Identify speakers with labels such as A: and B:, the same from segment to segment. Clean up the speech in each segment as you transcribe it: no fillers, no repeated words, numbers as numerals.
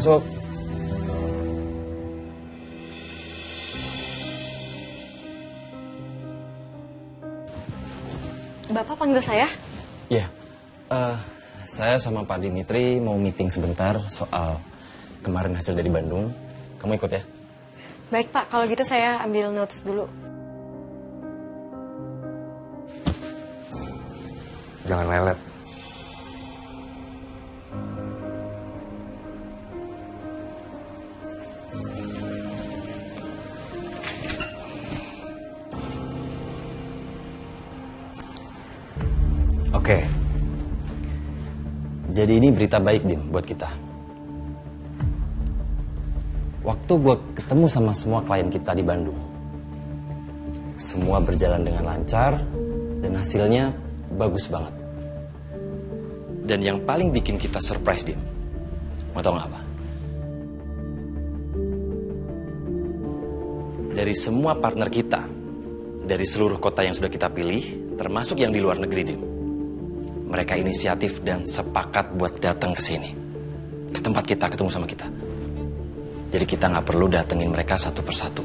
A: Masuk.
B: Bapak panggil saya?
A: Iya. Saya sama Pak Dimitri mau meeting sebentar soal kemarin hasil dari Bandung. Kamu ikut ya?
B: Baik Pak, kalau gitu saya ambil notes dulu.
C: Jangan lelet.
A: Oke. Jadi ini berita baik, Dim, buat kita. Waktu gue ketemu sama semua klien kita di Bandung, semua berjalan dengan lancar dan hasilnya bagus banget. Dan yang paling bikin kita surprise, Dim, mau tau gak apa? Dari semua partner kita, dari seluruh kota yang sudah kita pilih, termasuk yang di luar negeri, Dim, mereka inisiatif dan sepakat buat datang ke sini, ke tempat kita, ketemu sama kita. Jadi kita nggak perlu datengin mereka satu persatu.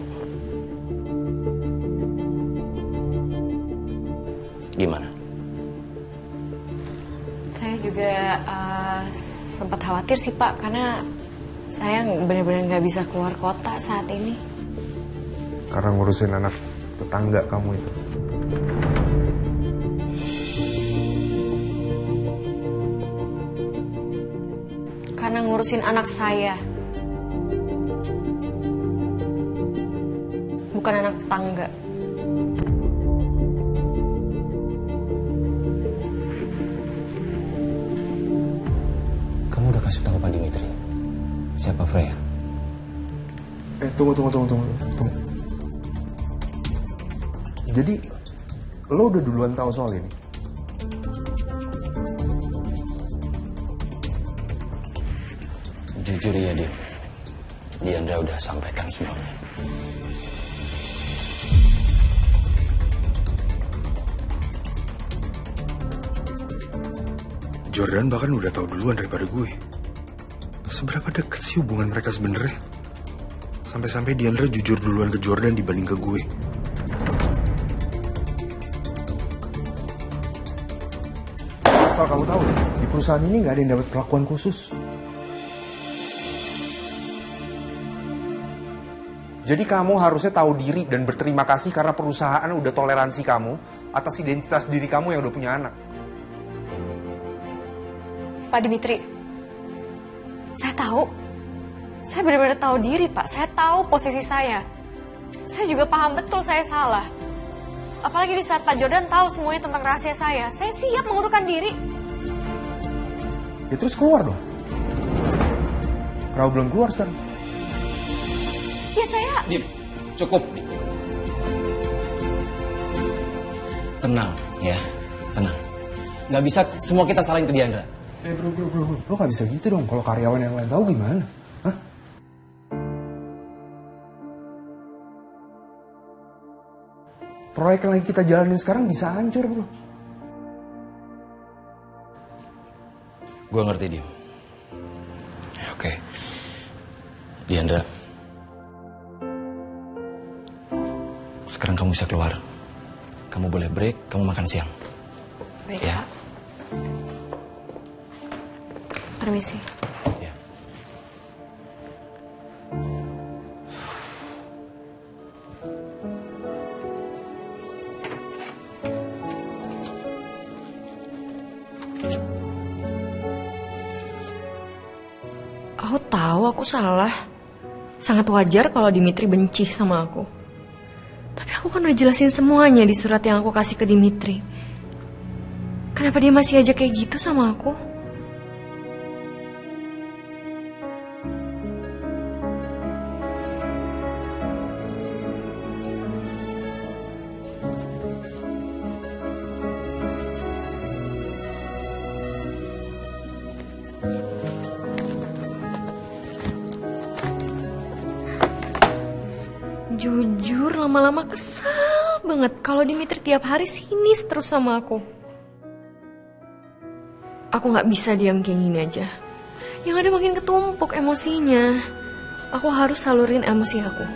A: Gimana?
B: Saya juga sempat khawatir sih Pak, karena saya benar-benar nggak bisa keluar kota saat ini.
C: Karena ngurusin anak tetangga kamu itu.
B: Karena ngurusin anak saya, bukan anak tetangga.
A: Kamu udah kasih tahu Pak Dimitri siapa Freya?
C: Tunggu. Jadi, lo udah duluan tahu soal ini?
A: Jujur ya, Dim. Diandra udah sampaikan semuanya.
C: Jordan bahkan udah tahu duluan daripada gue. Seberapa deket sih hubungan mereka sebenarnya? Sampai-sampai Diandra jujur duluan ke Jordan dibanding ke gue. Asal kamu tahu, di perusahaan ini nggak ada yang dapat perlakuan khusus. Jadi kamu harusnya tahu diri dan berterima kasih karena perusahaan udah toleransi kamu atas identitas diri kamu yang udah punya anak.
B: Pak Dimitri, saya tahu. Saya benar-benar tahu diri, Pak. Saya tahu posisi saya. Saya juga paham betul saya salah. Apalagi di saat Pak Jordan tahu semuanya tentang rahasia saya siap mengundurkan diri.
C: Ya terus keluar dong. Kenapa belum keluar sekarang?
B: Ya saya...
A: Dim, cukup, Dim. Tenang, ya. Tenang. Nggak bisa semua kita salahin ke Diandra.
C: Bro. Lo gak bisa gitu dong. Kalau karyawan yang lain tahu gimana? Hah? Proyek yang lagi kita jalanin sekarang bisa hancur, bro.
A: Gue ngerti, Dim. Oke. Diandra. Sekarang kamu bisa keluar. Kamu boleh break, kamu makan siang.
B: Baik,
A: ya.
B: Pak. Permisi.
A: Ya.
B: Aku tahu aku salah. Sangat wajar kalau Dimitri benci sama aku. Tapi aku kan udah jelasin semuanya di surat yang aku kasih ke Dimitri. Kenapa dia masih aja kayak gitu sama aku? Jujur lama-lama kesel banget kalau Dimitri tiap hari sinis terus sama aku. Aku gak bisa diam kayak gini aja. Yang ada makin ketumpuk emosinya. Aku harus salurin emosi aku.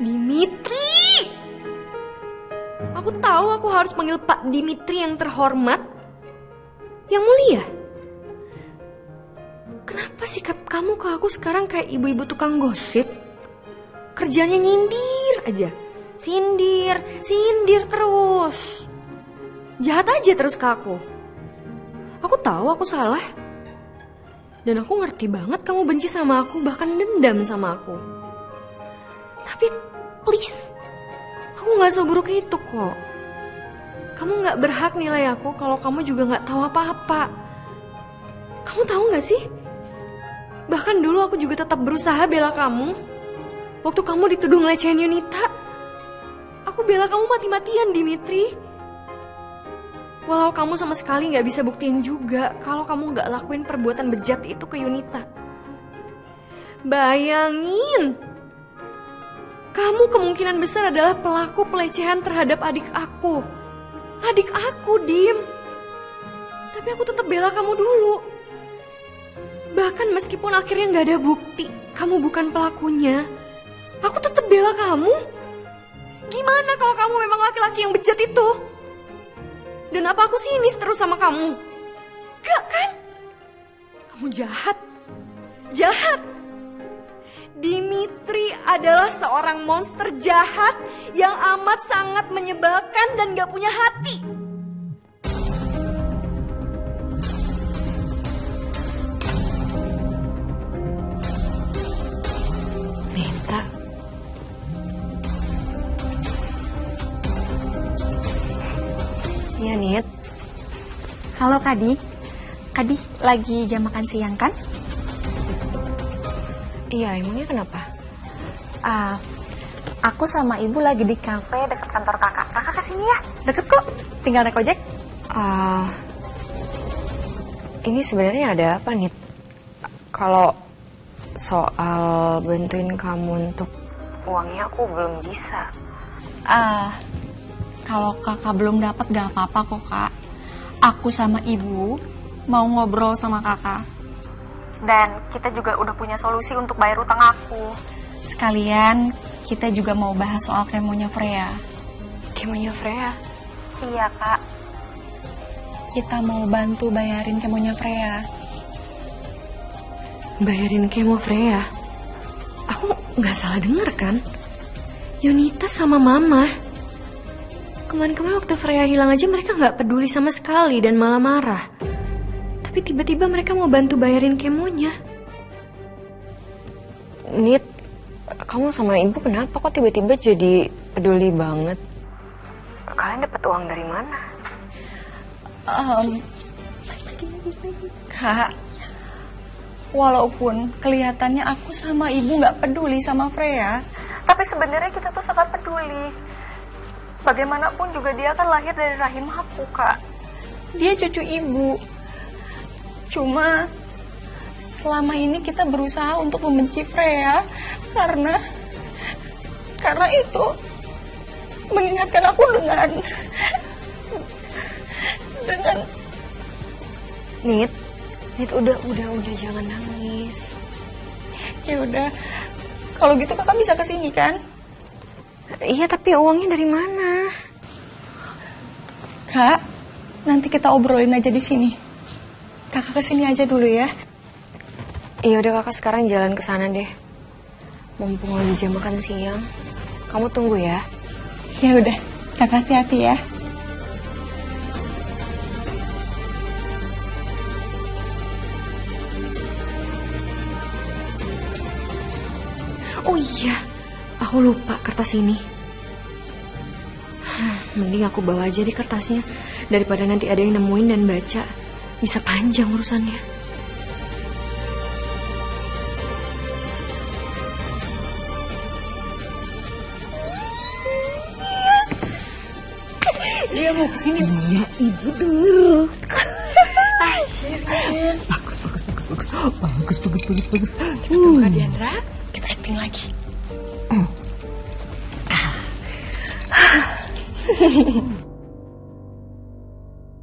B: Dimitri! Aku tahu aku harus panggil Pak Dimitri yang terhormat, yang mulia. Kenapa sikap kamu ke aku sekarang kayak ibu-ibu tukang gosip? Kerjanya nyindir aja. Sindir terus. Jahat aja terus ke aku. Aku tahu aku salah. Dan aku ngerti banget kamu benci sama aku, bahkan dendam sama aku. Tapi please, aku gak seburuk itu kok. Kamu gak berhak nilai aku kalau kamu juga gak tahu apa-apa. Kamu tahu gak sih? Bahkan dulu aku juga tetap berusaha bela kamu. Waktu kamu dituduh ngelecehin Yunita, aku bela kamu mati-matian, Dimitri. Walau kamu sama sekali gak bisa buktiin juga kalau kamu gak lakuin perbuatan bejat itu ke Yunita. Bayangin, kamu kemungkinan besar adalah pelaku pelecehan terhadap adik aku. Adik aku, Dim. Tapi aku tetap bela kamu dulu. Bahkan meskipun akhirnya gak ada bukti kamu bukan pelakunya, aku tetap bela kamu. Gimana kalau kamu memang laki-laki yang bejat itu? Dan apa aku sinis terus sama kamu? Gak kan? Kamu jahat. Jahat. Dimitri adalah seorang monster jahat yang amat sangat menyebalkan dan gak punya hati. Nita. Iya, Nit.
D: Halo Kadi. Kadi lagi jam makan siang kan?
B: Iya, emangnya kenapa?
D: Aku sama ibu lagi di kafe dekat kantor kakak. Kakak kesini ya? Deket kok, tinggal naik ojek.
B: Ini sebenarnya ada apa, Nit? Kalau soal bantuin kamu untuk uangnya aku belum bisa.
D: Kalau kakak belum dapat gak apa-apa kok kak. Aku sama ibu mau ngobrol sama kakak. Dan kita juga udah punya solusi untuk bayar utang aku. Sekalian kita juga mau bahas soal kemonya Freya.
B: Kemonya Freya?
D: Iya kak. Kita mau bantu bayarin kemonya Freya.
B: Bayarin kemo Freya? Aku gak salah denger kan? Yunita sama mama. Kemarin-kemarin waktu Freya hilang aja mereka gak peduli sama sekali dan malah marah. Tapi tiba-tiba mereka mau bantu bayarin kemonya. Nit, kamu sama ibu kenapa kok tiba-tiba jadi peduli banget? Kalian dapat uang dari mana?
D: Kak, walaupun kelihatannya aku sama ibu gak peduli sama Freya, tapi sebenarnya kita tuh sangat peduli. Bagaimanapun juga dia kan lahir dari rahim aku, Kak. Dia cucu ibu. Cuma selama ini kita berusaha untuk membenci Freya karena itu mengingatkan aku dengan
B: Nit, udah jangan nangis.
D: Ya udah, kalau gitu kakak bisa kesini kan?
B: Iya, tapi uangnya dari mana?
D: Kak, nanti kita obrolin aja di sini. Kakak kesini aja dulu ya.
B: Iya udah, kakak sekarang jalan ke sana deh. Mumpung lagi jam makan siang. Kamu tunggu ya.
D: Ya udah, kakak hati-hati ya.
B: Oh iya, aku lupa kertas ini. Mending aku bawa aja deh kertasnya, daripada nanti ada yang nemuin dan baca. Bisa panjang urusannya.
D: Dia mau kesini.
E: Iya, ibu denger.
D: Akhirnya.
E: Bagus.
D: Kita buka Diandra, kita acting lagi.